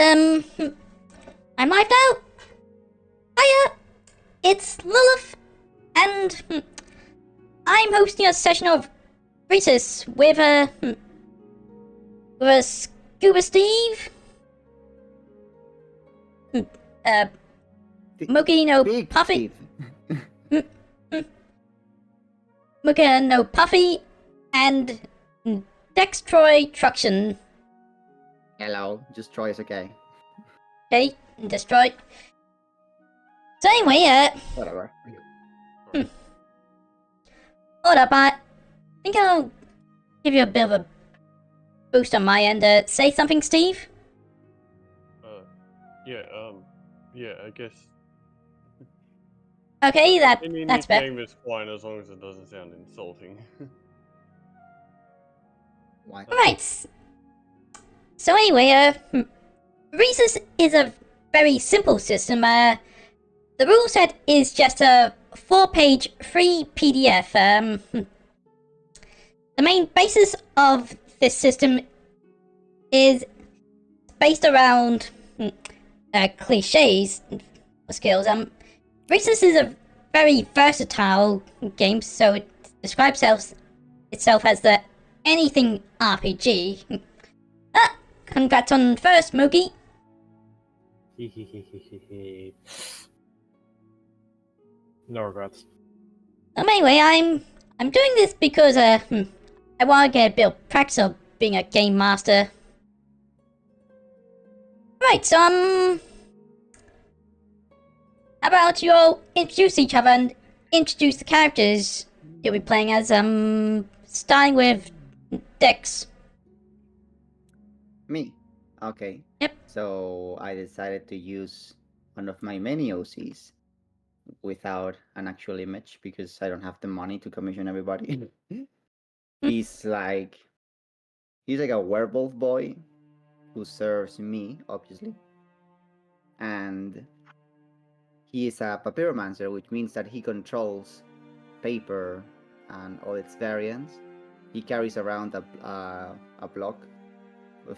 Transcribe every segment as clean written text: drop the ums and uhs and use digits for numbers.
I'm live now. Hiya, it's Lilith, and I'm hosting a session of Risus with a ScubaSteevo, Mugiwara No Big Puffy, Steve. Mugiwara No Puffy, and Dextroy Truction. Hello, just Troy is okay. Okay, destroyed. So anyway, Whatever. hold up, I think I'll give you a bit of a boost on my end. Say something, Steve? Yeah, I guess. Okay, Any that's better. nickname is fine as long as it doesn't sound insulting. Why? Alright. So anyway, Risus is a very simple system. The rule set is just a 4-page free PDF. The main basis of this system is based around cliches for skills. Risus is a very versatile game, so it describes itself as the anything RPG. Congrats on first, Moogie. No regrets. Anyway, I'm doing this because I want to get a bit of practice of being a game master. Right, so how about you all introduce each other and introduce the characters you'll be playing as, starting with Dex. Me? Okay. Yep. So I decided to use one of my many OCs without an actual image because I don't have the money to commission everybody. He's like a werewolf boy who serves me, obviously. And he is a papyromancer, which means that he controls paper and all its variants. He carries around a block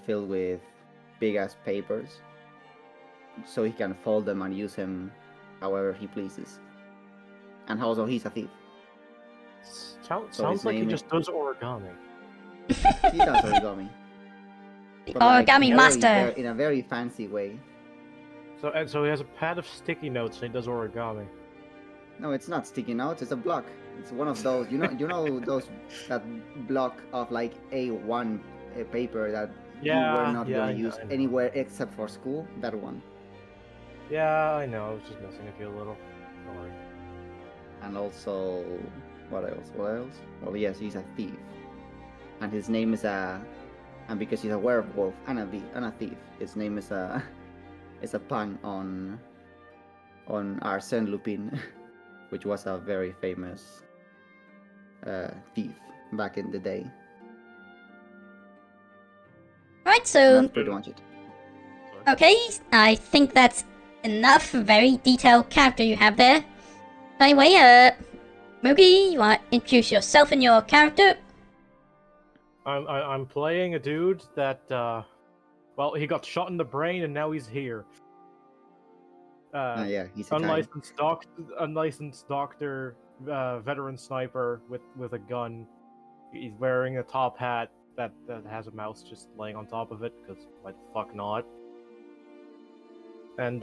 filled with big ass papers, so he can fold them and use them however he pleases. And also, he's a thief. Sounds like he just does origami. He does origami. But Origami master. In a very fancy way. So he has a pad of sticky notes and he does origami. No, it's not sticky notes. It's a block. It's one of those. You know those that block of like A1 paper that you were not going to use anywhere except for school. That one. Yeah, I know. I was just messing with you a little. Sorry. And also, what else? Well, yes, he's a thief, and his name is and because he's a werewolf and a thief, his name is a pun on Arsène Lupin, which was a very famous thief back in the day. Right, so That's pretty much it. okay, I think that's enough. Very detailed character you have there. Anyway, Moogie, you want to introduce yourself and your character? I'm playing a dude that well, he got shot in the brain and now he's here. Yeah, he's Italian. Unlicensed doctor, veteran sniper with a gun. He's wearing a top hat that has a mouse just laying on top of it, because why the fuck not? And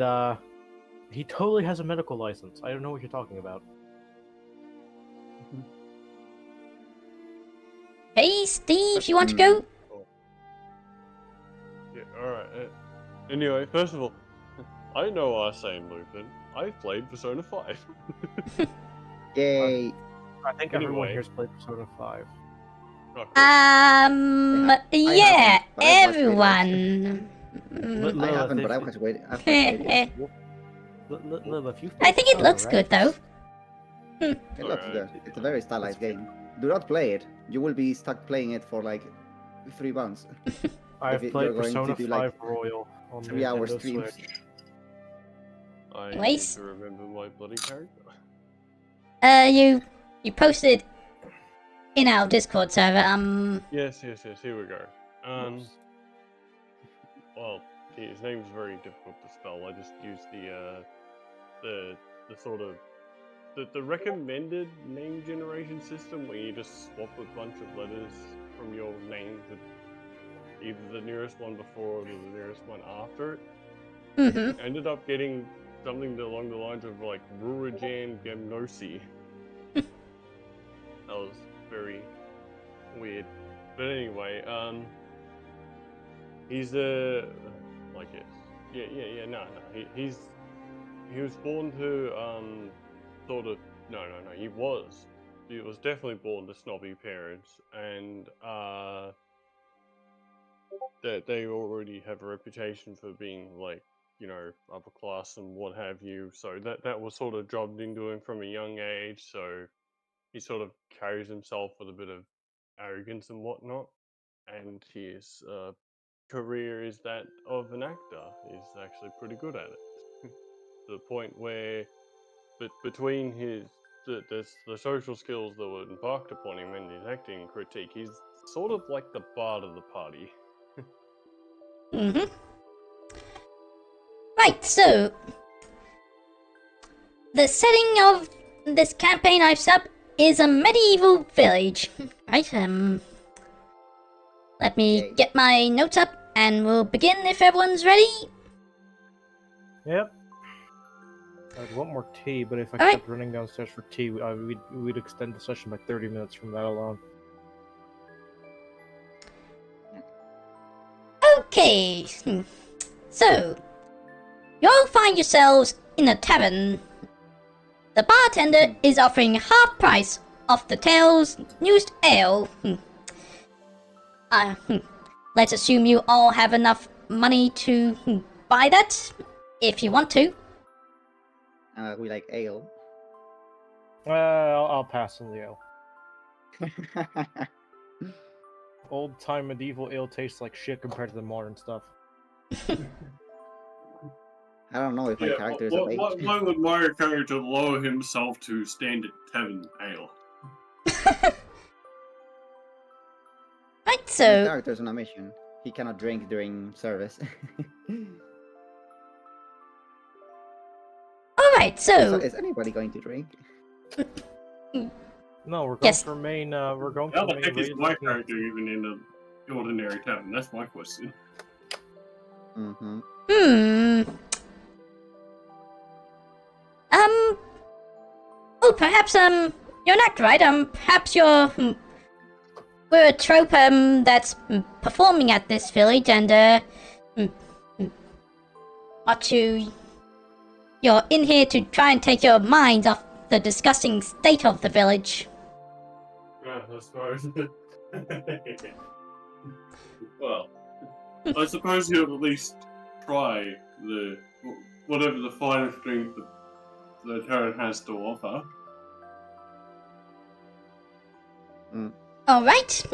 he totally has a medical license. I don't know what you're talking about. Hey, Steve, you want to go? Yeah, alright. Anyway, first of all, I know Arsène Lupin. I've played Persona 5. Yay! I think everyone here's played Persona 5. Yeah, everyone. I haven't, but I've watched it. I think it looks good, though. It looks good. It's a very stylized game. Do not play it. You will be stuck playing it for like 3 months. I've played Persona 5 Royal on 3-hour Nintendo streams. Switch. I Anyways. need to remember my bloody character. You posted in our Discord server, Yes, here we go. Well, his name's very difficult to spell. I just use the sort of the recommended name generation system where you just swap a bunch of letters from your name with either the nearest one before or the nearest one after it. Mm-hmm. Ended up getting something along the lines of like Rurajan Gamnosi. That was very weird. But anyway, he's like it. No. He was born to sort of no. He was definitely born to snobby parents, and that they already have a reputation for being like, upper class and what have you. So that was sort of dropped into him from a young age. So he sort of carries himself with a bit of arrogance and whatnot. And his career is that of an actor. He's actually pretty good at it. To the point where, between the social skills that were embarked upon him and his acting critique, he's sort of like the bard of the party. Mm-hmm. Right, so the setting of this campaign I've set up is a medieval village. Right, let me Okay. get my notes up and we'll begin if everyone's ready. Yep. I'd want more tea, but if I Alright. kept running downstairs for tea, we'd extend the session by 30 minutes from that alone. Okay, so you'll find yourselves in a tavern. The bartender is offering half price off the tail's newest ale. Let's assume you all have enough money to buy that, if you want to. We like ale. I'll pass on the ale. Old-time medieval ale tastes like shit compared to the modern stuff. I don't know if my character is of age. Why would my character lower himself to standard tavern ale? Right, My so character's on a mission. He cannot drink during service. alright, So so is anybody going to drink? No, we're going Yes. for main. We're going How for the main. heck is raid my looking at- character even in the ordinary tavern? That's my question. Mm-hmm. Oh, perhaps, you're not right, perhaps you're, we're a trope, that's performing at this village, and, you're in here to try and take your minds off the disgusting state of the village. Yeah, I suppose. Well, I suppose you'll at least try whatever the finest drink that the tavern has to offer. Alright.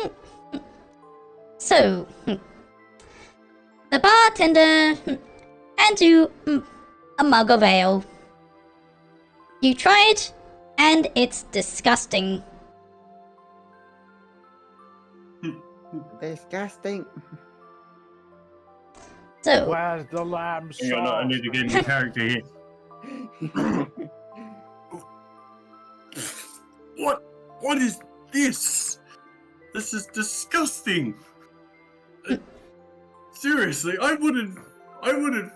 So, the bartender hands you a mug of ale. You try it, and it's disgusting. Disgusting. So, Where's the lamb sauce? Hang on, I need to get into character here. What is this? This is disgusting. Seriously, I wouldn't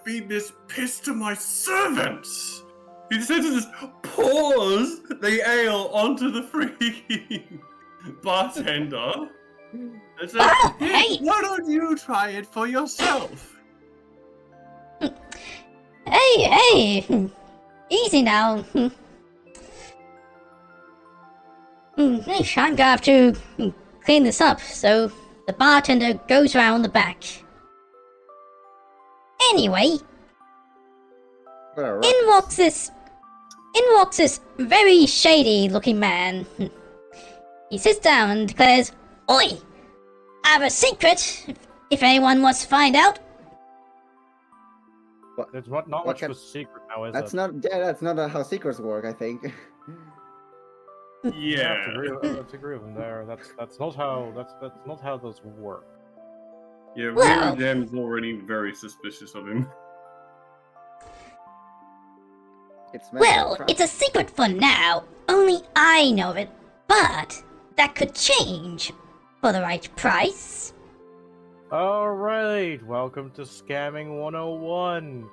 feed this piss to my servants. You just had to just pours the ale onto the freaking bartender. And say, Oh, "Here, hey." why don't you try it for yourself? hey, easy now. I'm gonna have to clean this up, so the bartender goes around the back. Anyway, What a in ruckus. walks this very shady looking man. He sits down and declares, "Oi! I have a secret, if anyone wants to find out." There's not What much can- of a secret now, is That's it? that's not how secrets work, I think. Yeah. I have to agree with him there. That's not how those work. Yeah, Well- Weird Jam is already very suspicious of him. It's meant for Well, trap. it's a secret for now. Only I know it. But that could change for the right price. Alright, welcome to Scamming 101.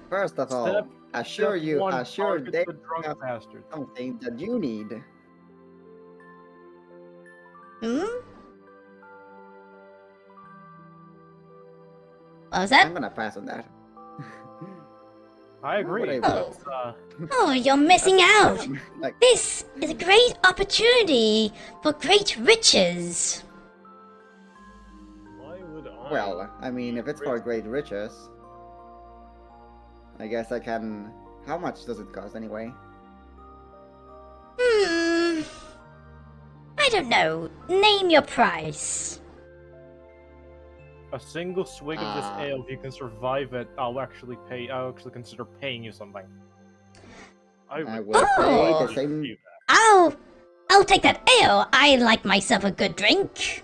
First of all, Step- assure Step you, one, assure target they the drunk have bastard. something that you need. Hmm? What was I'm that? gonna pass on that. I agree. What I want. That's, Oh, you're missing out. Like, This is a great opportunity for great riches. Why would I? well, I mean, if it's for risk- great riches, I guess I can. How much does it cost anyway? I don't know. Name your price. a single swig of this Ah. ale, if you can survive it, I'll actually consider paying you something. I I would will Oh. pay the do same. that. I'll take that ale. I like myself a good drink.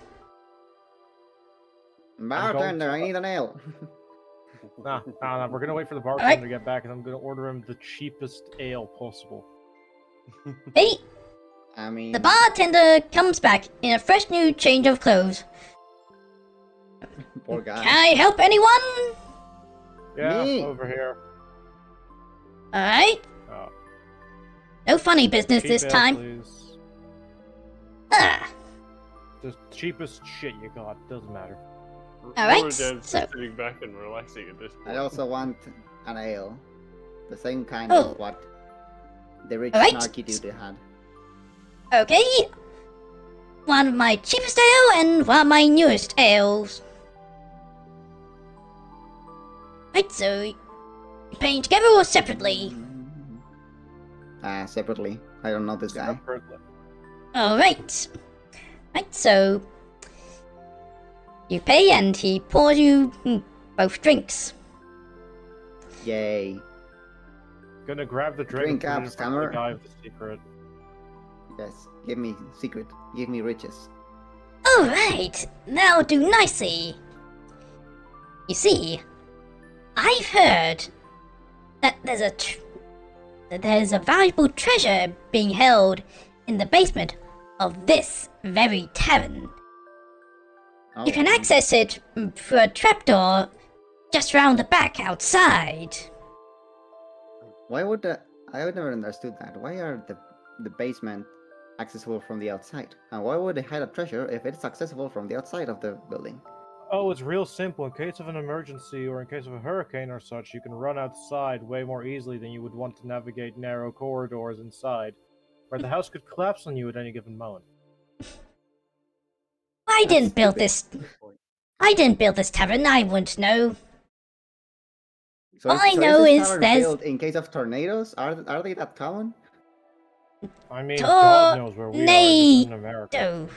Bartender, I need an ale. Nah, we're gonna wait for the bartender to get back, and I'm gonna order him the cheapest ale possible. Hey, I mean, the bartender comes back in a fresh new change of clothes. poor guy. Can I help anyone? Yeah, Me. over here. Alright. Oh, No funny business cheap this ale, time. please. Ah, The cheapest shit you got, doesn't matter. Alright, Laura Dev's so- just sitting back and relaxing at this point. I also want an ale, the same kind Oh. of what the rich Alright. snarky dude had. okay. One of my cheapest ale and one of my newest ales. Right, so you paying together or separately? Separately. I don't know this guy. Separately. Alright. Right, so you pay and he pours you both drinks. Yay. Gonna grab the Drink drink, and up, put it in front of scammer. the guy with the secret. Yes. Give me secret. Give me riches. Alright, now do nicely. You see, I've heard that there's a valuable treasure being held in the basement of this very tavern. Oh, You can access it through a trapdoor just round the back outside. Why would the... I would never understood that. Why are the basement accessible from the outside? And why would they hide a treasure if it's accessible from the outside of the building? Oh, it's real simple. In case of an emergency or in case of a hurricane or such, you can run outside way more easily than you would want to navigate narrow corridors inside, where the house could collapse on you at any given moment. I That's didn't build stupid. this. I didn't build this tavern. I wouldn't know. So All I know this is tavern there's- built in case of tornadoes? Are they that common? I mean, God knows where we are. This isn't America.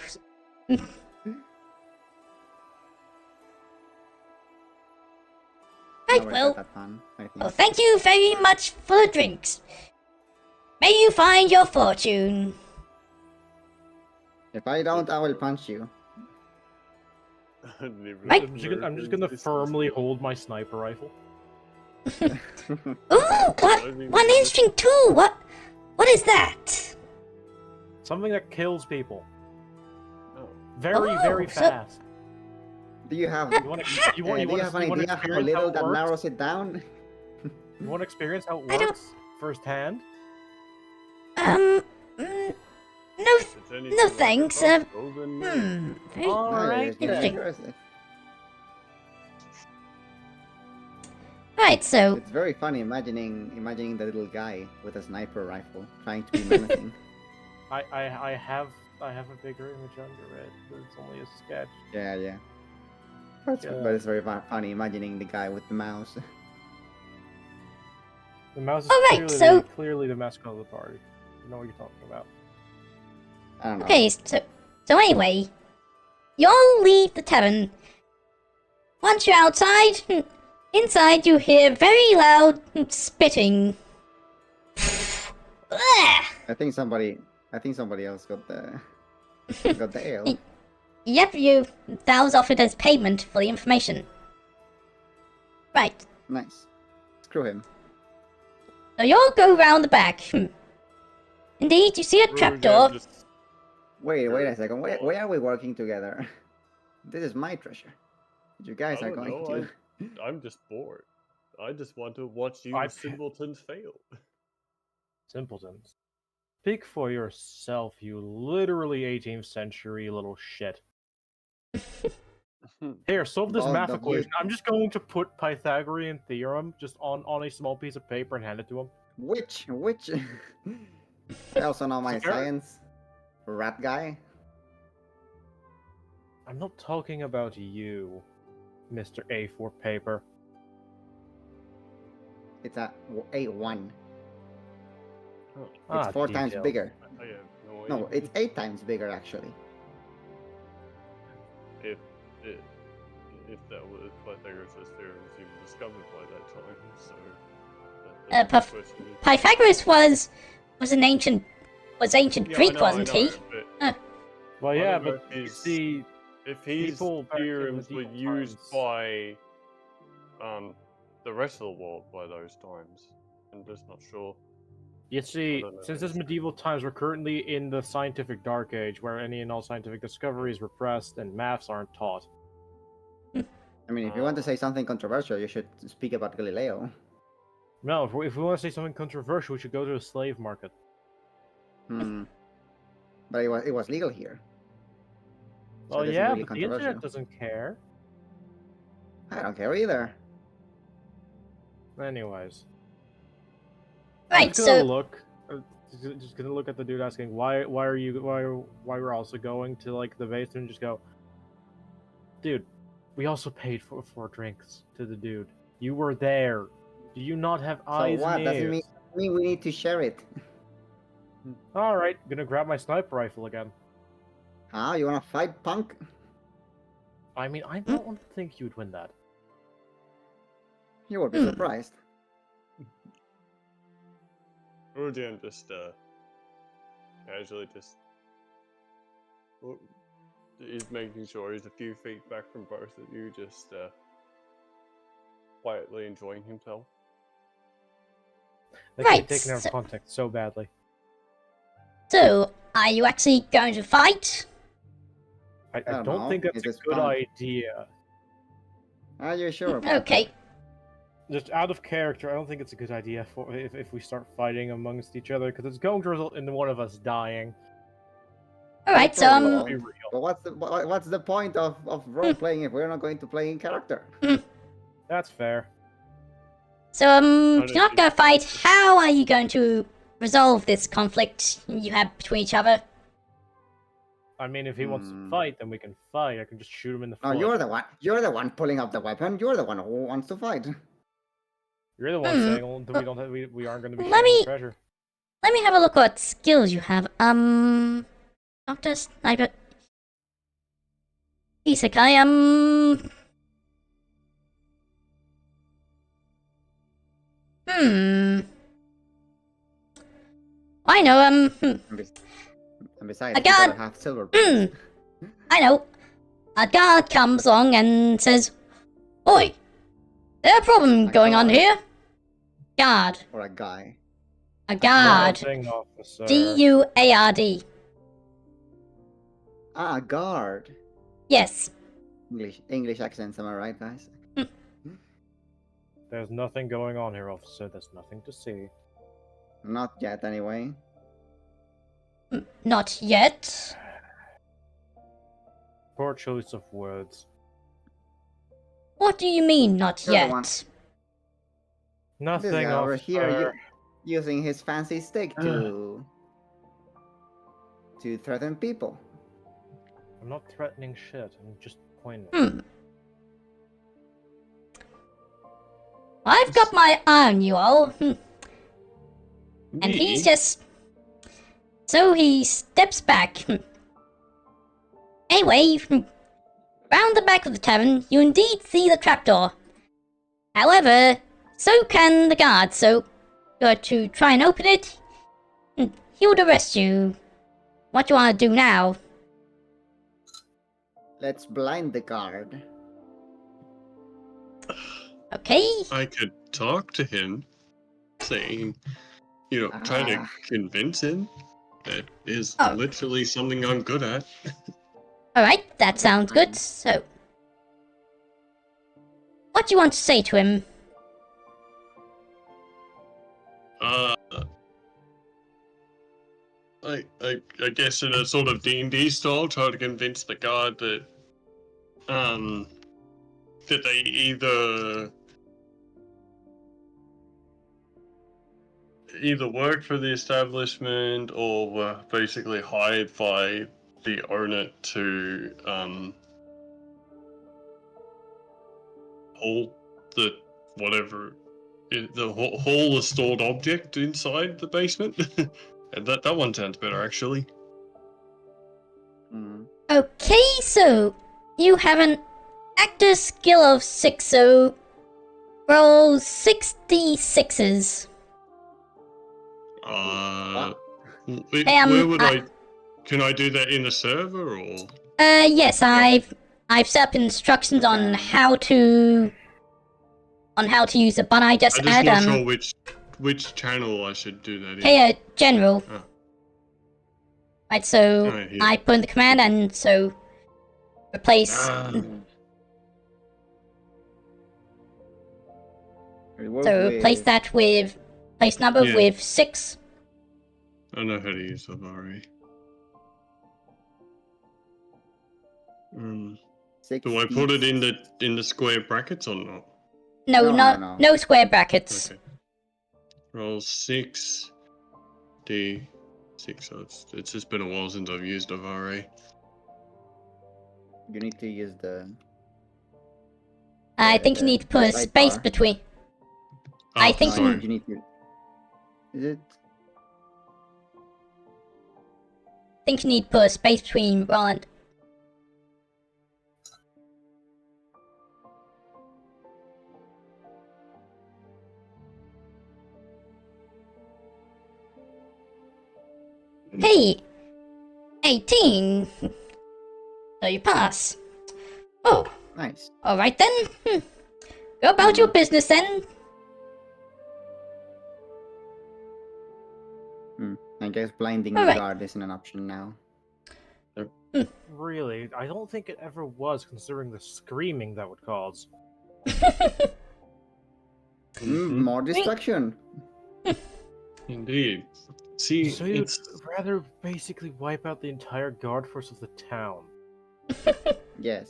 Oh, right, Nobody well, got that fun, I think. well, thank you very much for the drinks. May you find your fortune. If I don't, I will punch you. I didn't even Right. I'm just gonna firmly hold my sniper rifle. Ooh, what? One interesting tool. What is that? Something that kills people. Oh. Very, Oh, very so- fast. Do you have... You want to? You want? do You you want have to? an You want to idea how experience little how it that works? narrows it down? You want to experience how it I don't- works firsthand? No, If it's anything no like a thanks. crossbow, then no. Very Alright No, then. interesting. right. So, It's very funny imagining the little guy with a sniper rifle trying to be menacing. I have a bigger image under it, but it's only a sketch. Yeah. But it's very funny imagining the guy with the mouse. The mouse is Alright, clearly the mascot of the party. You know what you're talking about. I don't know. okay. So anyway, you all leave the tavern. Once you're outside, inside you hear very loud spitting. Ugh. I think somebody else got the ale. Yep, that was offered as payment for the information. Right. Nice. Screw him. So you all go round the back. Indeed, you see a Rujan trapdoor. just- Wait a second. Why are we working together? This is my treasure. You guys I are don't going know, to. I'm just bored. I just want to watch you I- simpletons fail. Simpletons. Speak for yourself, you literally 18th century little shit. Here, solve this Both math of you. equation. I'm just going to put Pythagorean theorem just on a small piece of paper and hand it to him. Which? I also know my Fair. science. Rat guy. I'm not talking about you, Mr. A4 paper. It's a A1. Oh, It's 4 times details. bigger. I have no idea. No, it's 8 times bigger actually. If that was Pythagoras' theorem was even discovered by that time, so that's the question. Pythagoras was ancient Yeah, Greek, I know, wasn't he? but Well, I yeah, don't know but if you he's- see, if his people back in theorems were medieval used times- by the rest of the world by those times, I'm just not sure. you see, don't know. since it's medieval times, we're currently in the scientific dark age, where any and all scientific discovery is repressed and maths aren't taught. I mean, if you want to say something controversial, you should speak about Galileo. No, if we want to say something controversial, we should go to a slave market. But it was legal here. So Well, this is yeah, really but the internet controversial. doesn't care. I don't care either. Anyways. I'm Right, just gonna so look. Just gonna look at the dude asking why we're also going to like the basement and just go, dude, we also paid for drinks to the dude. You were there. Do you not have So eyes what? and Doesn't ears? mean we need to share it. All right, gonna grab my sniper rifle again. Huh? You wanna fight, punk? I mean, I don't think you'd win that. You would be surprised. Rujan just casually just is making sure he's a few feet back from both of you, just quietly enjoying himself. They Right, get taken out so- of context so badly. So, are you actually going to fight? I don't don't know. think that's Is a this good fun? idea. Are you sure about Okay. Just out of character, I don't think it's a good idea for if we start fighting amongst each other, because it's going to result in one of us dying. Alright, so, probably Be won't. real. But what's the point of role playing if we're not going to play in character? That's fair. so, How if did you're not you- going to fight, how are you going to resolve this conflict you have between each other? I mean, if he wants to Hmm. fight, then we can fight. I can just shoot him in the No, foot. you're the one. You're the one pulling up the weapon. You're the one who wants to fight. You're the one Hmm. saying that we don't have, we aren't going to be Let sharing me- the treasure. Let me have a look what skills you have. Doctor Sniper. Isekai, I know, And besides, I you gotta got- have silver plates. I know. A guard comes along and says, "Oi, there's a problem A going on guard? here." Guard. Or a guy. A guard. Nothing, officer. Guard. Ah, a guard. Yes. English accents, am I right, guys? There's nothing going on here, officer. There's nothing to see. Not yet, anyway. Not yet. Poor choice of words. What do you mean, not You're the one. yet? This Nothing, guy over officer. here using his fancy stick to threaten people. I'm not threatening shit. I'm just pointing. I've got my eye on you all. And he's just... So he steps back. Anyway, round the back of the tavern, you indeed see the trapdoor. However, so can the guard, so you're to try and open it. He would arrest you. What do you want to do now? Let's blind the guard. Okay. I could talk to him, saying, try to Ah. convince him. That is Oh. literally something I'm good at. Alright, that sounds good. So, what do you want to say to him? I guess in a sort of D&D style, try to convince the guard that, that they either work for the establishment or were basically hired by the owner to, hold the, whatever, haul a stored object inside the basement. And that one sounds better, actually. Mm. Okay, so you have an actor skill of 6, so roll 66s. What? Where would I... Can I do that in the server, or...? Yes, I've set up instructions on how to use the button. I just I'm just add not sure which channel I should do that in. okay, general. Oh. Right, so Alright, here. I put in the command, and so replace. It works So replace with- that with place number Yeah. with 6. I know how to use the already. Do I put it in the square brackets or not? No square brackets. Okay. Roll 6 D6. So it's just been a while since I've used a VRA. You need to use the. I think you need to put a right space bar. between. Oh, I think No, you- you need to. Is it? I think you need to put a space between Roland. Hey, 18. So you pass. Oh, Nice. all right then. Go about your business then. I guess blinding the Alright. guard isn't an option now. Really, I don't think it ever was, considering the screaming that would cause. More distraction. Indeed. See, So you'd it's rather basically wipe out the entire guard force of the town. Yes.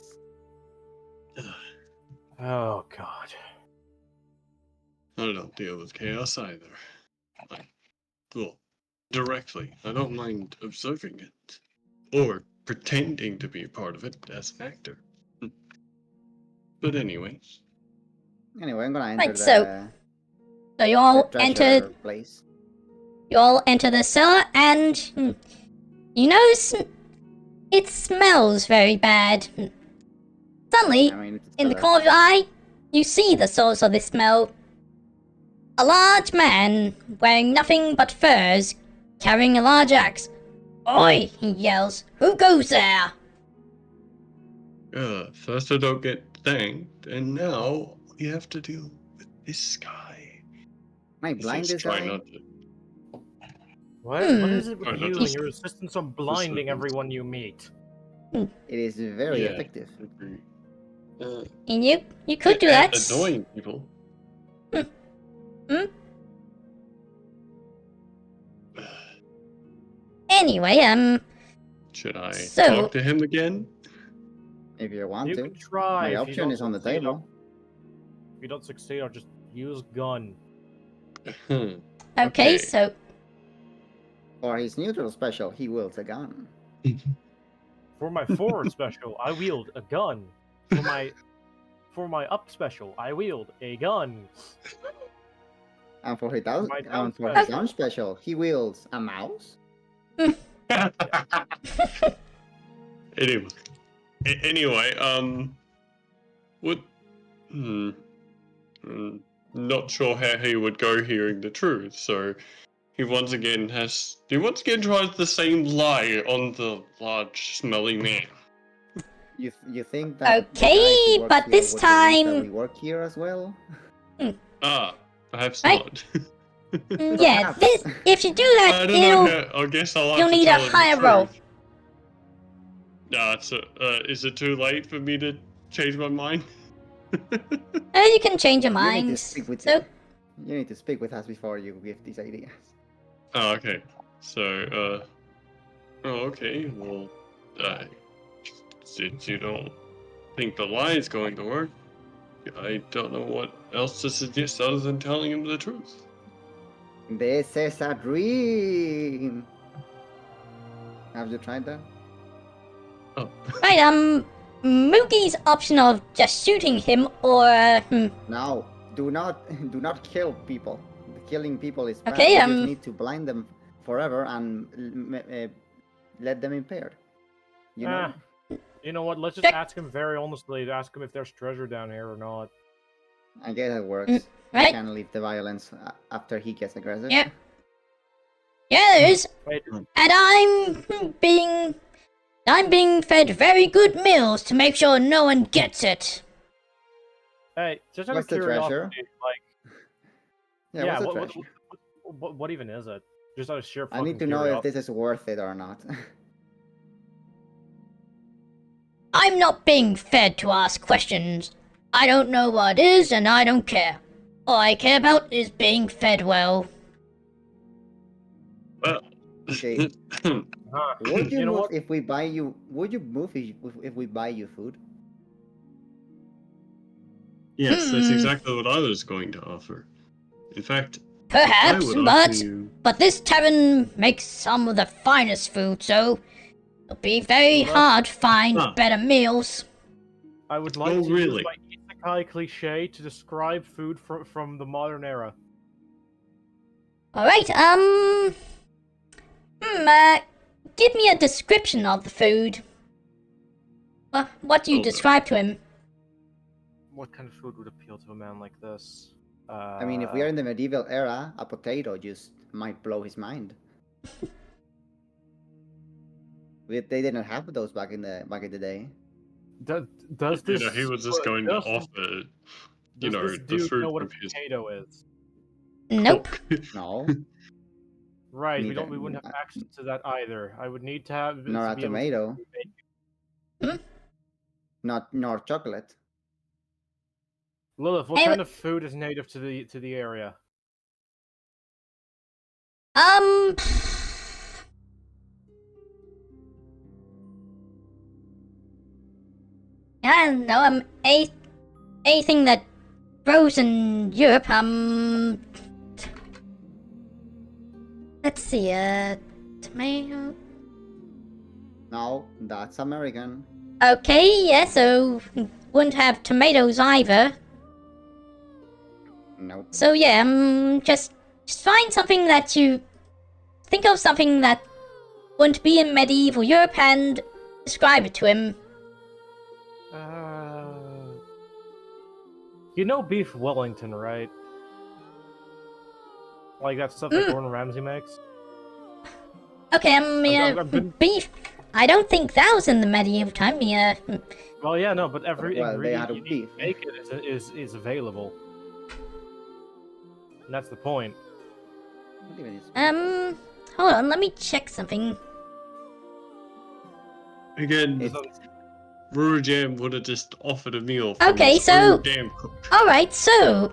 Oh god. I don't deal with chaos either. Well, directly. I don't mind observing it. Or pretending to be a part of it as an actor. But anyway. Anyway, I'm gonna enter Right, so you the all treasure enter. place. You all enter the cellar, and you notice it smells very bad. Suddenly, I mean, it's in the cellar. corner of your eye, you see the source of this smell. A large man wearing nothing but furs, carrying a large axe. Oi! He yells. Who goes there? First I don't get thanked, and now we have to deal with this guy. Can I blind this Try guy? not to. What is it with Try not you to and your insistence on blinding seconds. everyone you meet? It is very Yeah. effective. Agree. And you could do that. Annoying people. Anyway, Should I So- talk to him again? If you want You to. can try. My if you option don't is on the succeed, table. If you don't succeed, I'll just use gun. okay, Okay. so For his neutral special, he wields a gun. For my forward special, I wield a gun. For my up special, I wield a gun. And for his down, My down and for his special. down special, he wields a mouse. Anyway, what? Not sure how he would go hearing the truth. So he once again tries the same lie on the large, smelly man. You think that the guy Okay, who works but here this would believe that time- we work here as well? Perhaps Right. not. Yeah, Perhaps. this if you do I that, don't know. it'll I guess I'll have you'll to need a tell him the higher roll. truth. Is it too late for me to change my mind? you can change your You need to minds. speak with So you need to speak with us before you give these ideas. Oh, okay. So, okay. Well, since you don't think the lie is going to work, I don't know what else to suggest other than telling him the truth. This is a dream. Have you tried that? Oh, right, Moogie's option of just shooting him or No, do not kill people. Killing people is bad. Okay, You just need to blind them forever and let them impaired. You know? You know what? Let's just Check. ask him very honestly. Ask him if there's treasure down here or not. I guess it works. right. You can leave the violence after he gets aggressive. Yeah. Yeah, there is. Wait, And I'm being fed very good meals to make sure no one gets it. hey, just out What's of the curiosity, treasure? like, Yeah, what's the what, treasure? what even is it? Just out of sheer I fucking need to know if curiosity. this is worth it or not. I'm not being fed to ask questions. I don't know what it is, and I don't care. All I care about is being fed well. well. Okay. Huh. Would you, know move what? if we buy you? Would you move if we buy you food? Yes, that's Hmm. exactly what I was going to offer. In fact, Perhaps, I would offer but you... this tavern makes some of the finest food, so it'll be very Look. hard to find Ah. better meals. I would like Oh, to really? use my isekai cliche to describe food from the modern era. All right, give me a description of the food. What do you Hold on. describe to him? What kind of food would appeal to a man like this? I mean, if we are in the medieval era, a potato just might blow his mind. They didn't have those back in the day. Does this? he was just going to offer, Does this the dude fruit know what a from his potato is? Nope. No, Right, we Neither. wouldn't have access to that either. I would need to have nor to a be able to tomato, Hmm? nor chocolate. Lilith, what Hey, kind of food is native to the area? Um. I don't know. Anything that grows in Europe. Let's see. Tomato. No, that's American. Okay, yeah. So wouldn't have tomatoes either. Nope. So yeah. Just find something that you think of something that wouldn't be in medieval Europe and describe it to him. You know beef Wellington, right? Like that stuff that Gordon Ramsay makes. Okay, I've been- beef. I don't think that was in the medieval time. Well, yeah, no, but every Well, they ingredient had you need beef. to make it is available. And that's the point. What even is- Hold on, let me check something. Again, It's- Ruru Jam would have just offered a meal from Okay, his so- own damn cook. Alright, so.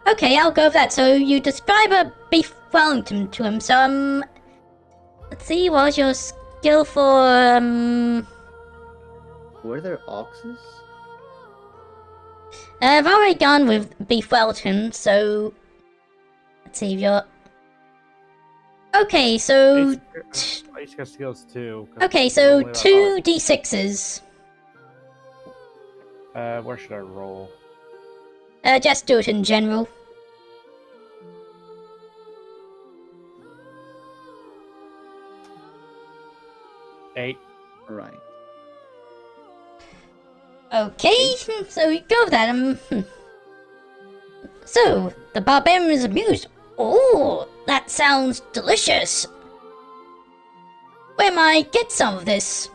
Okay, I'll go with that. So you describe a beef Wellington to him. So, let's see, what was your skill for, Were there oxes? I've already gone with beef Wellington, so. Let's see if you're. Okay, so. I just got skills too. 'cause Okay, it's so only that 2 d6s. hard. Where should I roll? Just do it in general. Eight. Right. Okay, so we go with that. So, the barbarian is amused. Oh, that sounds delicious. Where might I get some of this?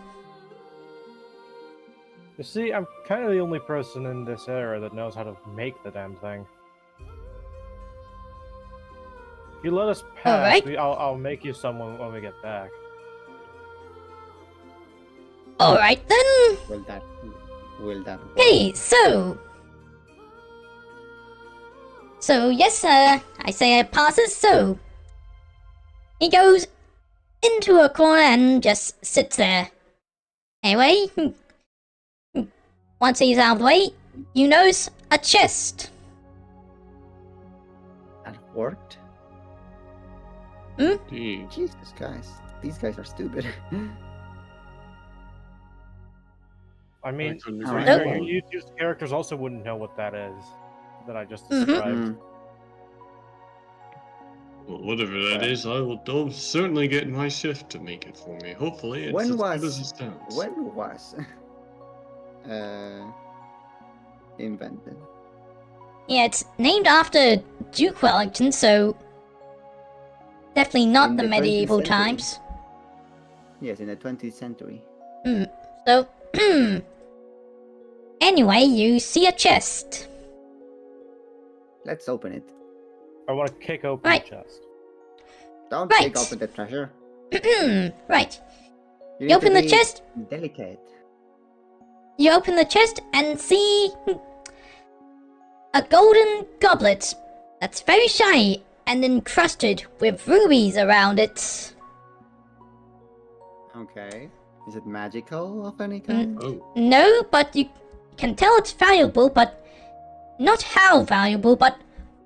You see, I'm kind of the only person in this area that knows how to make the damn thing. If you let us pass, Alright. I'll make you someone when we get back. Alright then. Will that work? Okay, so yes, I say it passes. So he goes into a corner and just sits there. Anyway, once he's out of the way, you notice a chest. That worked? Indeed. Jesus, guys. These guys are stupid. I mean, couldn't to be agree fair, more. your YouTube characters also wouldn't know what that is that I just Mhm. described. Mm. Well, whatever that is, I'll certainly get my chef to make it for me. Hopefully, it's When as good as was it sounds. when was invented? Yeah, it's named after Duke Wellington, so definitely not In the the 20th medieval century. times. Yes, in the 20th century. So, anyway, you see a chest. Let's open it. I want to kick open Right. the chest. Don't Right. take open the treasure. Right. You You open the chest. Delicate. You open the chest and see a golden goblet that's very shiny and encrusted with rubies around it. Okay. Is it magical of any kind? Oh, No, but you can tell it's valuable, but not how valuable. But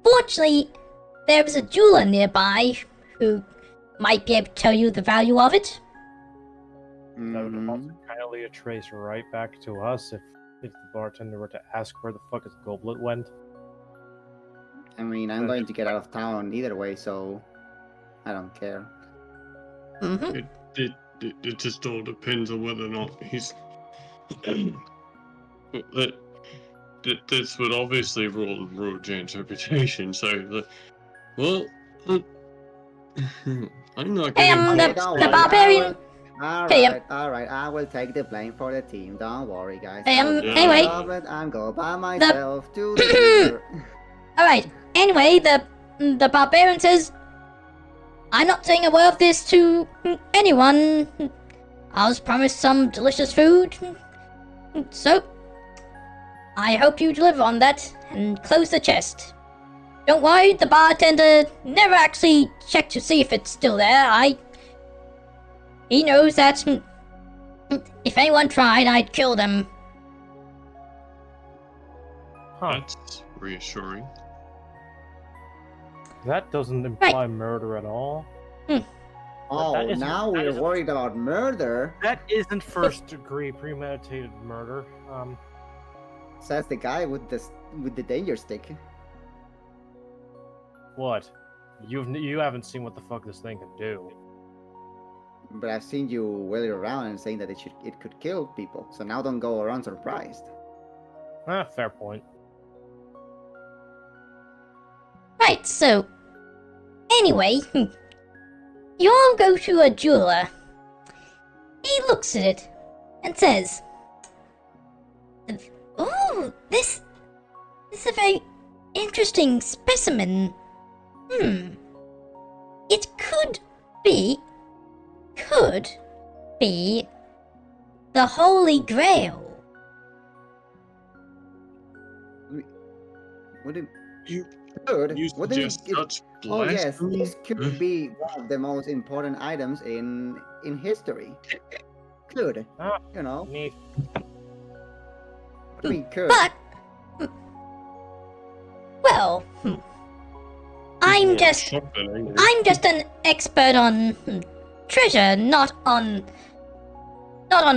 fortunately, there is a jeweler nearby who might be able to tell you the value of it. That would Mhm. also kindly a trace right back to us if the bartender were to ask where the fuck his goblet went. I mean, I'm going to get out of town either way, so I don't care. Mm-hmm. it just all depends on whether or not he's. This would obviously ruin Jane's reputation. So, well, I'm not Hey, getting. the don't worry, barbarian. Hey, Alright, I will take the blame for the team. Don't worry, guys. Hey, I'll get anyway. rid of it. I'm going by myself to the dealer. Alright, anyway, the barbarian says, I'm not saying a word of this to anyone. I was promised some delicious food. So, I hope you deliver on that and close the chest. Don't worry, the bartender never actually checked to see if it's still there. He knows that if anyone tried, I'd kill them. Huh. That's reassuring. That doesn't imply murder at all. Oh, That isn't- now that we're isn't- worried about murder, That isn't first degree premeditated murder. says the guy with the danger stick. What? You haven't seen what the fuck this thing can do. But I've seen you wheeling around and saying that it could kill people. So now don't go around surprised. Fair point. Right, so, anyway, you all go to a jeweler. He looks at it and says, "Oh, this is a very interesting specimen. It could be the Holy Grail." Would it You could? you Wouldn't it? suggest such Oh yes, blasphemy? this could be one of the most important items in history. Could, Ah. you know? Neat. I mean, could. But, well, I'm just an expert on treasure, not on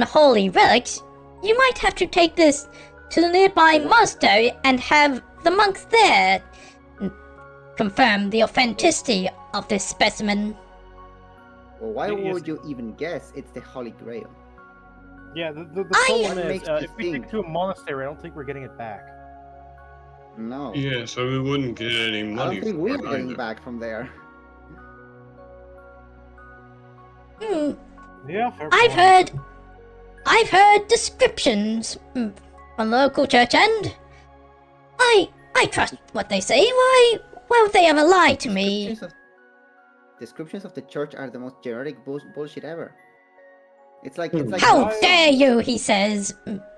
holy relics. You might have to take this to the nearby monastery and have the monks there confirm the authenticity of this specimen. Well, why Yes. would you even guess it's the Holy Grail? Yeah, the I- problem What is, makes you if we take think? it to a monastery, I don't think we're getting it back. No. Yeah, so we wouldn't get any I money don't think for we're it getting either. back from there. Hmm, Yeah, fair I've point. heard I've heard descriptions from the local church, and I trust what they say. Why would they ever lie to me? Descriptions of the church are the most generic bullshit ever. It's like How love dare songs. you? He says,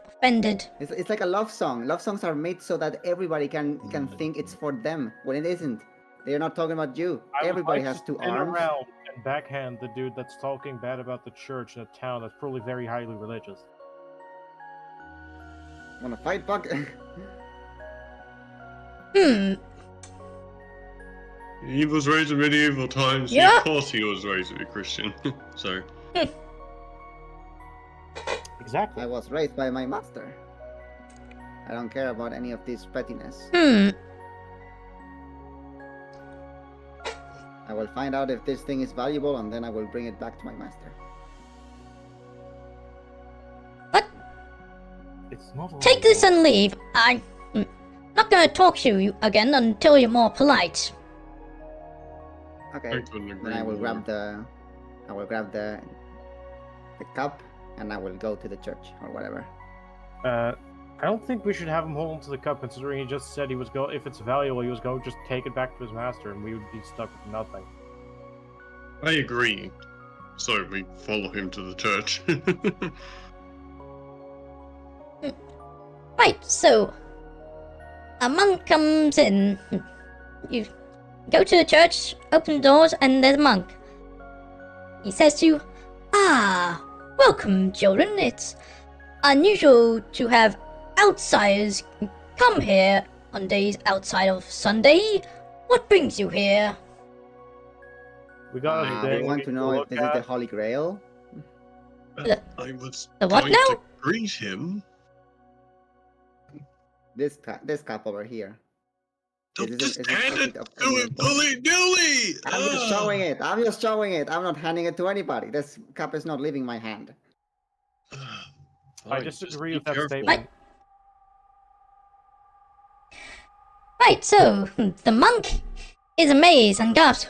offended. It's like a love song. Love songs are made so that everybody can think it's for them when it isn't. They're not talking about you. I would Everybody like has to two spin arms. around and backhand the dude that's talking bad about the church in a town that's probably very highly religious. Wanna fight, Buck? He was raised in medieval times. Yeah. Of course, he was raised a Christian. So Exactly. I was raised by my master. I don't care about any of this pettiness. I will find out if this thing is valuable, and then I will bring it back to my master. It's not Take this and leave. I'm not gonna talk to you again until you're more polite. Okay. I couldn't agree Then I will more. grab the cup, and I will go to the church or whatever. I don't think we should have him hold on to the cup, considering he just said he was going. If it's valuable, he was going to just take it back to his master, and we would be stuck with nothing. I agree. So we follow him to the church. Right, so a monk comes in. You go to the church, open the doors, and there's a monk. He says to you, welcome, children. It's unusual to have outsiders come here on days outside of Sunday. What brings you here? We got a We thing. want need to know if look this is the at. Holy Grail. I was The what going now? to greet him. This cup over here. Don't Is just it hand copy it of to any- him, dilly-dilly! I'm just showing it. I'm just showing it. I'm not handing it to anybody. This cup is not leaving my hand. I Fine, just disagree be with that careful. statement. Right, so the monk is amazed and gasps.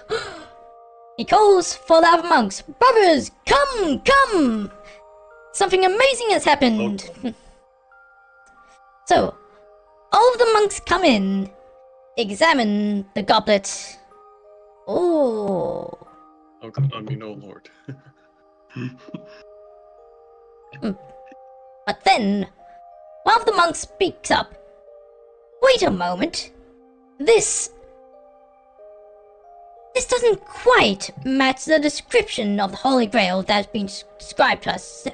He calls for the other monks. Brothers, come! Something amazing has happened. So, all of the monks come in, examine the goblet. Oh. Oh, God, I mean, oh Lord. But then, one of the monks speaks up. Wait a moment. This doesn't quite match the description of the Holy Grail that's been described to us.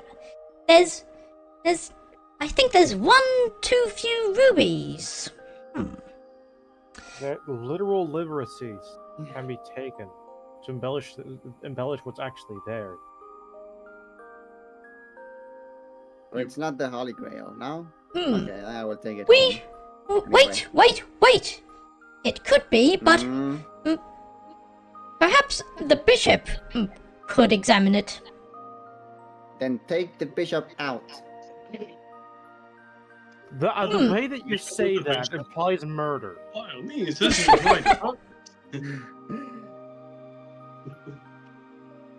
I think there's one too few rubies. That literal literacies can be taken to embellish what's actually there. It's not the Holy Grail, no? Hmm. Okay, I will take it We... home. Wait! It could be, but Mm, perhaps the bishop could examine it. then take the bishop out. The way that you say that implies murder. By all means, this is the right time.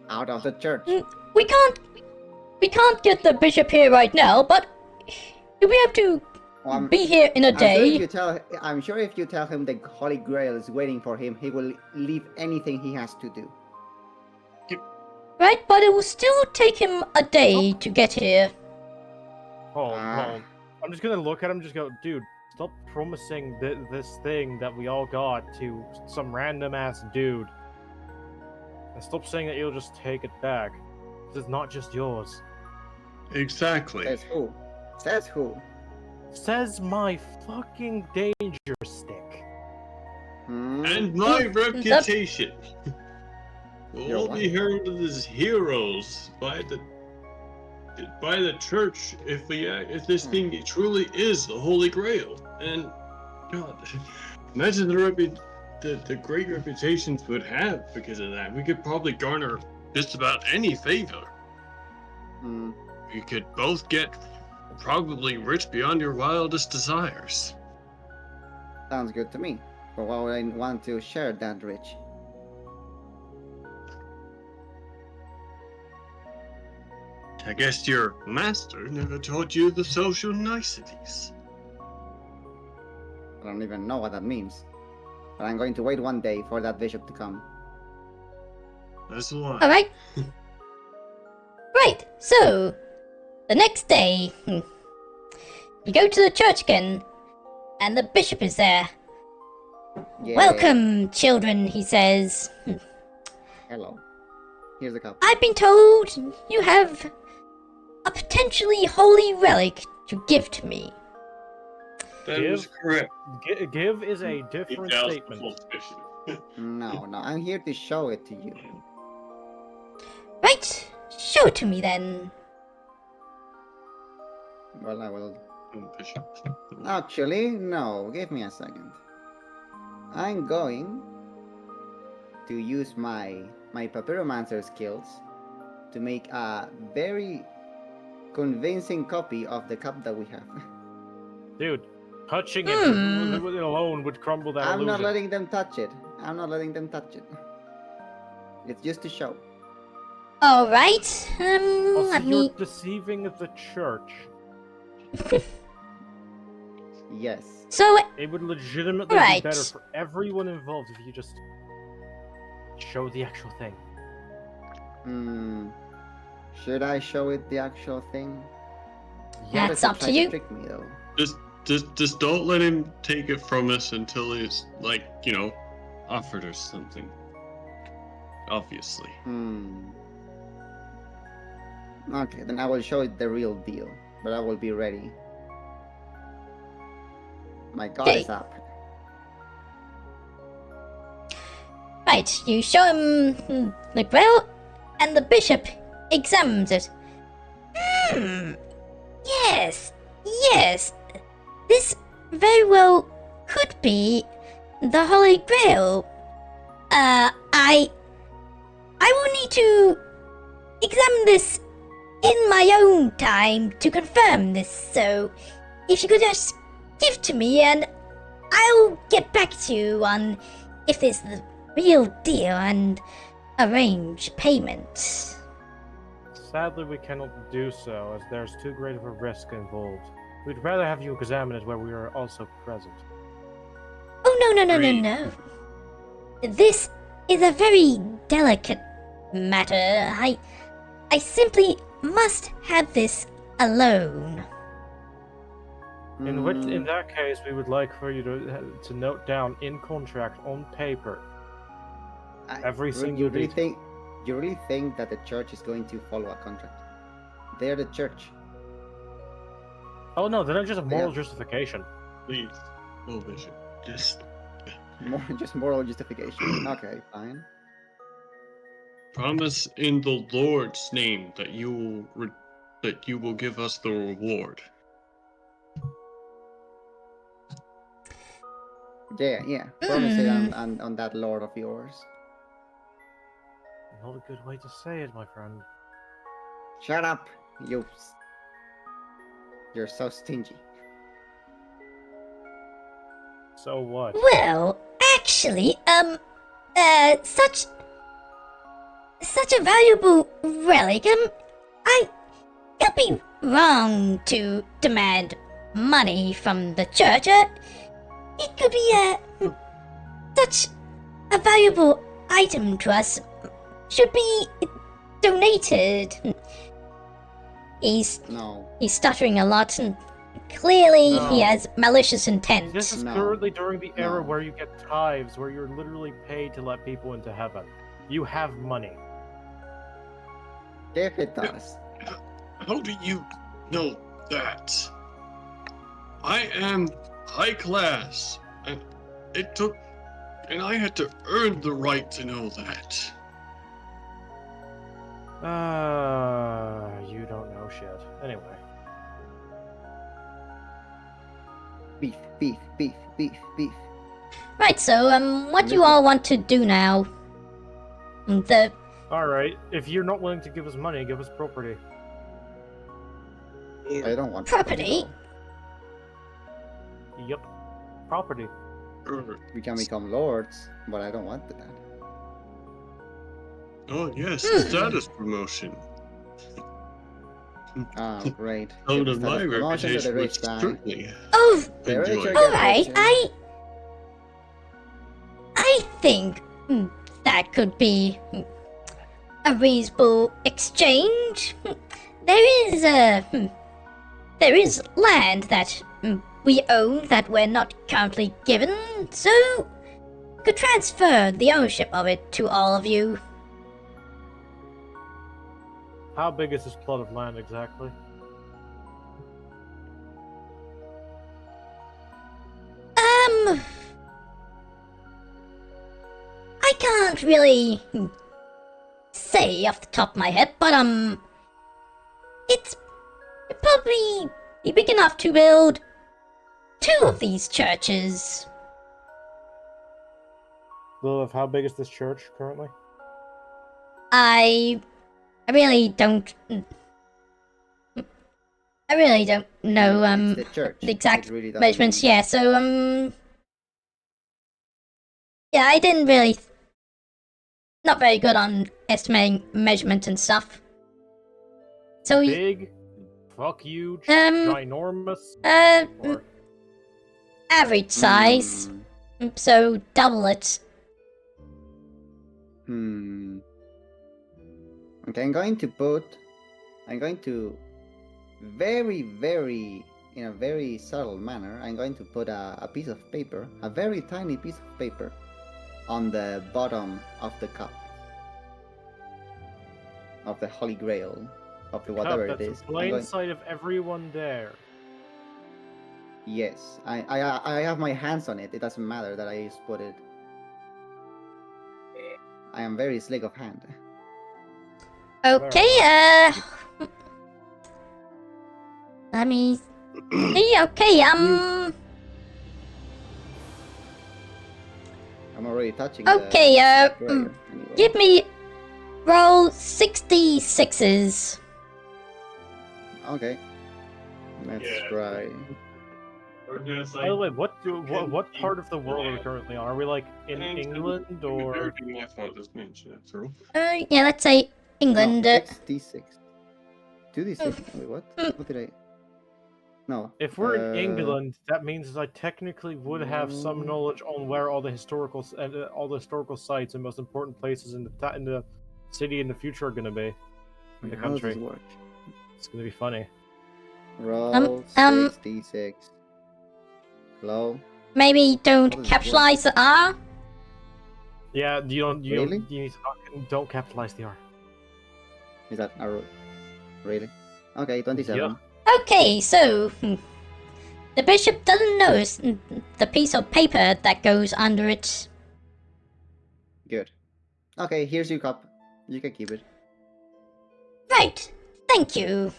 Out of the church. We can't get the bishop here right now, but we have to Well, be here in a I'm sure day. I'm sure if you tell him the Holy Grail is waiting for him, he will leave anything he has to do. Right, but it will still take him a day to get here. Hold on. I'm just gonna look at him and just go, dude, stop promising this thing that we all got to some random ass dude. And stop saying that you'll just take it back. This is not just yours. Exactly. Says who? Says who? Says my fucking danger stick. Hmm? And my reputation Your will what? be heard as heroes by the church if this thing truly is the Holy Grail. And God, imagine the great reputations would have because of that. We could probably garner just about any favor. Hmm. We could both get probably rich beyond your wildest desires. Sounds good to me. But why would I want to share that rich? I guess your master never taught you the social niceties. I don't even know what that means. But I'm going to wait one day for that bishop to come. That's why. Alright. Right, so the next day, you go to the church again, and the bishop is there. Yay. Welcome, children, he says. Hello. Here's the cup. I've been told you have a potentially holy relic to give to me. That is correct. Give is a different statement. No, I'm here to show it to you. Right, show it to me then. Well, I will. Bishop. Actually, no. Give me a second. I'm going to use my papyromancer skills to make a very convincing copy of the cup that we have. Dude, touching it alone would crumble that I'm illusion. not letting them touch it. I'm not letting them touch it. It's just to show. Alright, Also, let you're me... deceiving the church. Yes. So, It would legitimately Right. be better for everyone involved if you just show the actual thing. Should I show it the actual thing? That's Others up have to tried you. trick me though. Just don't let him take it from us until it's like, offered or something. Obviously. Okay, then I will show it the real deal, but I will be ready. My guard is Okay. up. right, you show him the grail, and the bishop examines it. Yes, this very well could be the Holy Grail. I will need to examine this in my own time to confirm this, so if you could just give to me and I'll get back to you on if it's the real deal and arrange payment. Sadly, we cannot do so, as there's too great of a risk involved. We'd rather have you examine it where we are also present. Oh, no. Agreed. This is a very delicate matter. I simply must have this alone. In that case, we would like for you to note down in contract on paper every single you really detail. think that the church is going to follow a contract? They're the church. Oh no, they're not just a moral Yeah. justification. Please. Oh, Bishop. Just Just moral justification. Okay, fine. promise in the Lord's name that you will give us the reward. Yeah. Promise it on that lord of yours. Not a good way to say it, my friend. Shut up, you. You're so stingy. So what? Well, actually, such a valuable relic, it'd be wrong to demand money from the church. It could be, such a valuable item to us should be donated. He's No. stuttering a lot, and clearly he No. has malicious intent. This is No. currently during the era No. where you get tithes, where you're literally paid to let people into heaven. You have money. If it does. How do you know that? I am high class, and I had to earn the right to know that. You don't know shit. Anyway. Beef. Right, so, what do you all want to do now? Alright, if you're not willing to give us money, give us property. I don't want Property? Yup. Property. We can become lords, but I don't want that. Oh yes, status promotion. Oh, great. So Give to status my promotion to the reputation rich would guy. certainly Oh, The enjoy. richer it. get alright, richer. I think that could be a reasonable exchange. There is land that we own that we're not currently given, so could transfer the ownership of it to all of you. How big is this plot of land exactly? I can't really say off the top of my head, but it's probably be big enough to build 2 of these churches. Lilith, how big is this church currently? I really don't know It's the church. the exact It really doesn't measurements. mean- Yeah, so yeah, I didn't really not very good on estimating measurement and stuff. So Big? Fuck huge? Um, Ginormous? Or average size. So double it. Okay, I'm going to in a very subtle manner, I'm going to put a piece of paper, a very tiny piece of paper, on the bottom of the cup. Of the Holy Grail. Of the whatever cup it that's is. in plain sight of everyone there. Yes, I have my hands on it. It doesn't matter that I just put it. I am very slick of hand. Okay, let me see. Okay, I'm already touching okay, the grail, anyway. give me roll 66s. Okay. Let's Yeah. try. By the way, what part of the world are we currently on? Are we like in England or? Yeah, let's say England. No, 6d6. 2d6? Wait, what? What did I... No. If we're in England, that means I technically would have some knowledge on where all the historical sites and most important places in the city in the future are going to be in the How does country. this work? It's going to be funny. Roll 6d6. Hello? Maybe don't How does it capitalize the R. Yeah, you Really? need to don't capitalize the R. Is that a... Really? Okay, 27. Yeah. Okay, so the bishop doesn't notice the piece of paper that goes under it. Good. Okay, here's your cup. You can keep it. Right, thank you.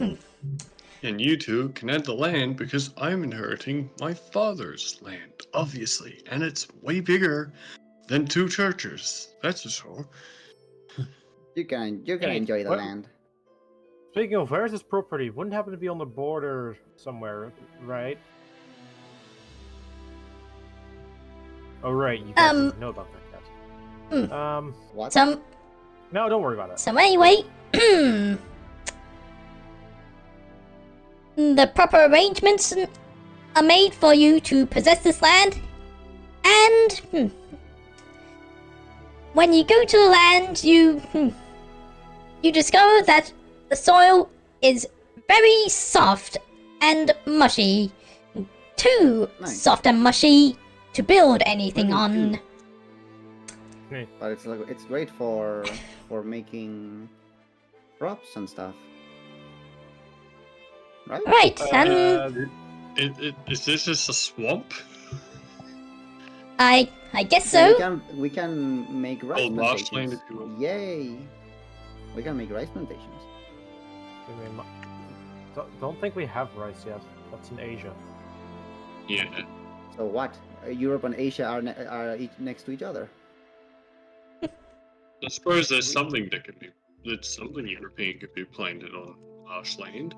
And you two can add the land because I'm inheriting my father's land, obviously, and it's way bigger than 2 churches. That's for sure. You can Hey, enjoy the what- land. Speaking of, where's this property? Wouldn't happen to be on the border somewhere, right? Oh, right, you guys didn't know about that yet. What? No, don't worry about it. So anyway, the proper arrangements are made for you to possess this land, and when you go to the land, you discover that the soil is very soft and mushy, too Nice. soft and mushy to build anything Really on. good. But it's great for making props and stuff. Right? Right, and Is this just a swamp? I guess So so. we can make rice marshland, plantations. if you will. Yay! We can make rice plantations. Don't think we have rice yet. That's in Asia. Yeah. So what? Europe and Asia are next to each other. I suppose there's something something European could be planted on marshland.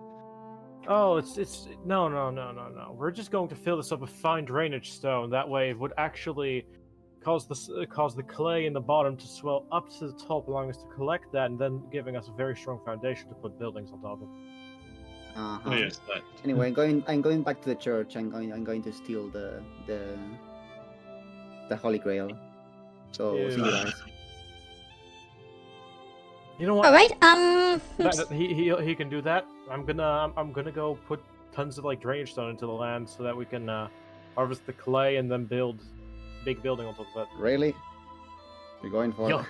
Oh, it's no. We're just going to fill this up with fine drainage stone. That way, it would actually cause the clay in the bottom to swell up to the top, allowing us to collect that, and then giving us a very strong foundation to put buildings on top of. Uh-huh. Oh, yes, that. Anyway, I'm going back to the church. I'm going to steal the Holy Grail. So see you Yeah. guys. You know what? All right. He can do that. I'm gonna go put tons of like drainage stone into the land so that we can harvest the clay and then build big building on top of it. Really? You're going for Yo. it?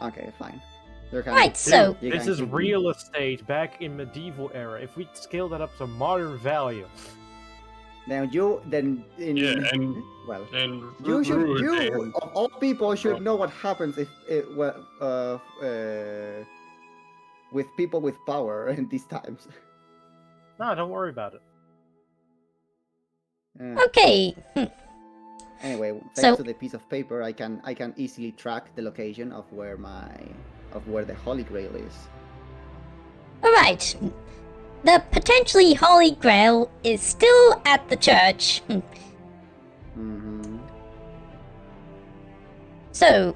Okay, fine. You're kind Right. So you This can is keep- real estate back in medieval era. If we scale that up to modern value, Now you then in Yeah, and well. and You should, Rude you and of all people should Rob. know what happens if with people with power in these times. no, don't worry about it. okay. Anyway, thanks So- to the piece of paper, I can easily track the location of where the Holy Grail is. All right. The potentially Holy Grail is still at the church. Mm-hmm. So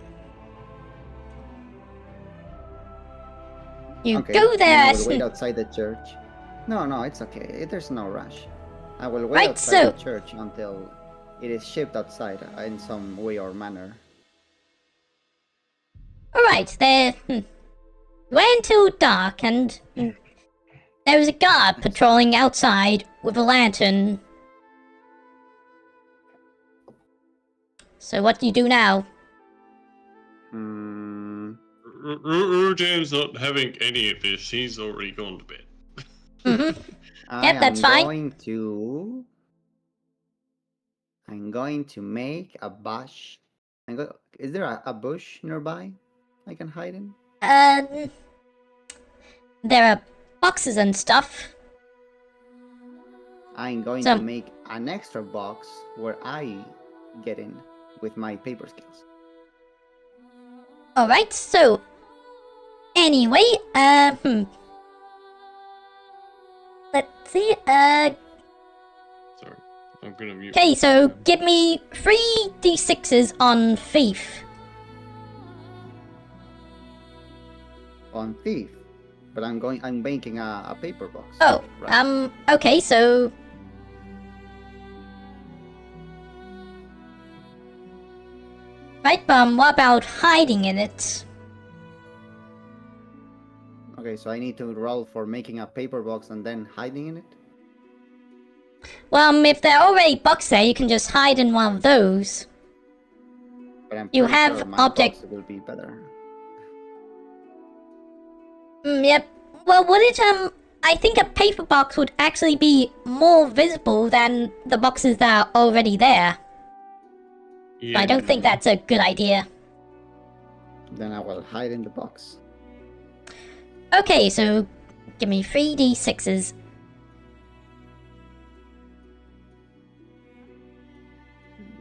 you Okay. go there. I will wait outside the church. No, it's okay. There's no rush. I will wait Right, outside so- the church until it is shipped outside in some way or manner. All right. There. Went until dark, and there was a guard patrolling outside with a lantern. So what do you do now? Hmm. Rujan's not having any of this. He's already gone to bed. Mm-hmm. I Yep, that's am fine. going to. I'm going to make a bush. Is there a bush nearby I can hide in? There are boxes and stuff. I'm going So- to make an extra box where I get in with my paper skills. All right. So anyway, let's see. Sorry, I'm gonna mute. Okay. So myself. give me 3d6s on thief. On thief, but I'm making a paper box. Oh. Right. Okay. So. Right, what about hiding in it? Okay, so I need to roll for making a paper box and then hiding in it. Well, if there are already boxes there, you can just hide in one of those. But I'm You pretty have sure my object- box will be better. Yep. Well, would it, I think a paper box would actually be more visible than the boxes that are already there. Yeah, I don't think that's a good idea. Then I will hide in the box. Okay, so give me 3d6s.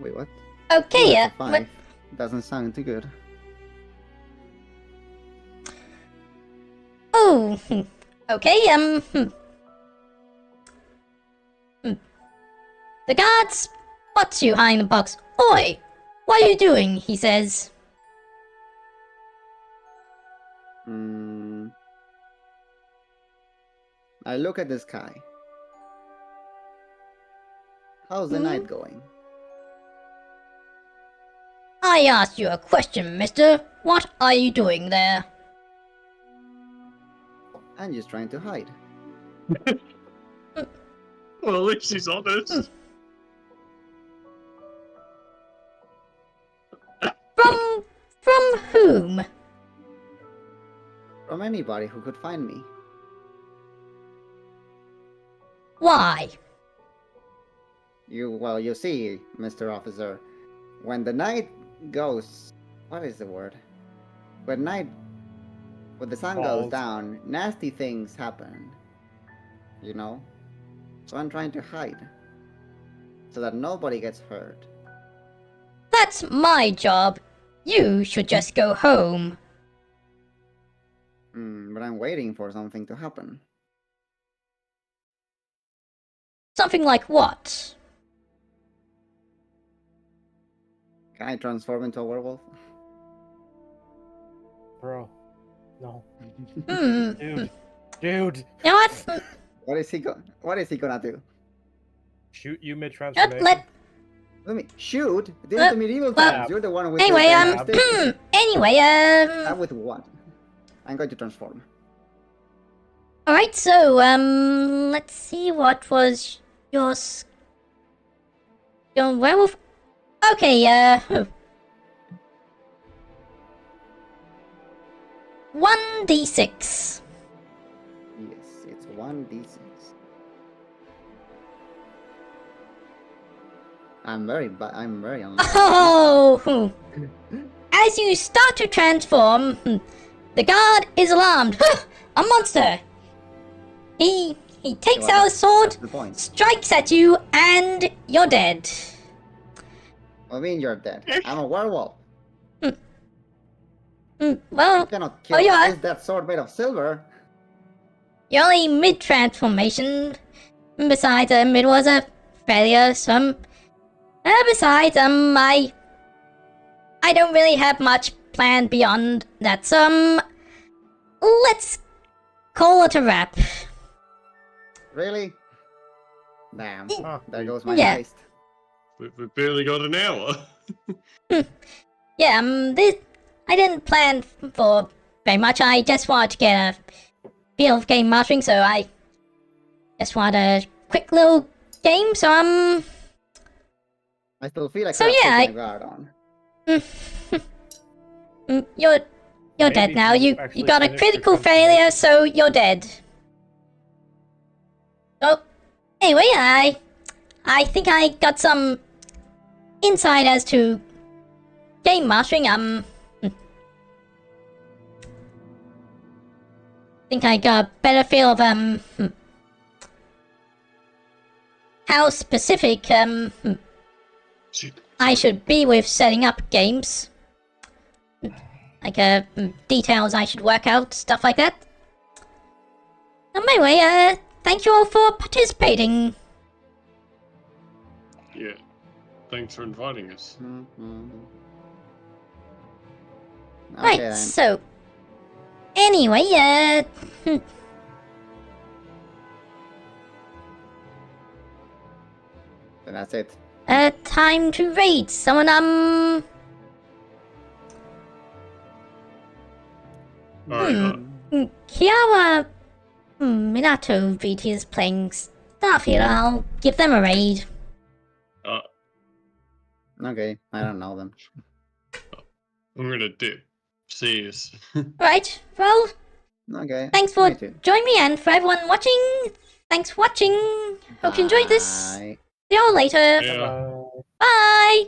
Wait, what? Okay, That's a but- 5. Doesn't sound too good. Oh, okay, The guard spots you hiding in the box. Oi, what are you doing? He says. I look at the sky. How's the Hmm? night going? I asked you a question, mister. What are you doing there? I'm just trying to hide. Well, at least he's honest. From whom? From anybody who could find me. Why? You see, Mr. Officer, when the night goes, what is the word? When the sun goes Falls. down, nasty things happen. You know? So I'm trying to hide. So that nobody gets hurt. That's my job. You should just go home. But I'm waiting for something to happen. Something like what? Can I transform into a werewolf? Bro. No. Hmm. Dude. Dude, You know what? What is he gonna do? shoot you mid Let, transformation. Let me shoot. This is the medieval well, times. You're the one with anyway, the stick. anyway, I'm with what? I'm going to transform. alright, so, let's see, what was your werewolf? Okay, 1d6. Yes, it's 1d6. I'm very unlucky. Oh! As you start to transform, the guard is alarmed. A monster! He takes Well, out a sword, That's the point. strikes at you, and you're dead. I mean, you're dead. I'm a werewolf. Well, You cannot kill yeah. against that sword made of silver. you're only mid-transformation. Besides, it was a failure, so... besides, I don't really have much planned beyond that, so, let's call it a wrap. Really? Damn. Huh. There goes my Yeah. heist. We've barely got an hour. Yeah, I didn't plan for very much. I just wanted to get a feel of game mastering, so I just wanted a quick little game. So I still feel like So, I have yeah, put my guard on. you're Maybe dead now. if you You actually got a finish your critical transformation. failure, so you're dead. So anyway, I think I got some insight as to game mastering. Think I got a better feel of how specific Shit. I should be with setting up games. Like details I should work out, stuff like that. Anyway, thank you all for participating. Yeah. Thanks for inviting us. Mhm. Right, Okay, then. so anyway, Then that's it. time to raid. Someone Alright, Kiara Minato VT is playing Starfield. I'll give them a raid. Okay, I don't know them. I'm gonna dip. See yous. Right, well, Okay. thanks for me too. joining me, and for everyone watching, thanks for watching. Hope you enjoyed this. Bye. See you all later. Yeah. Bye. Bye.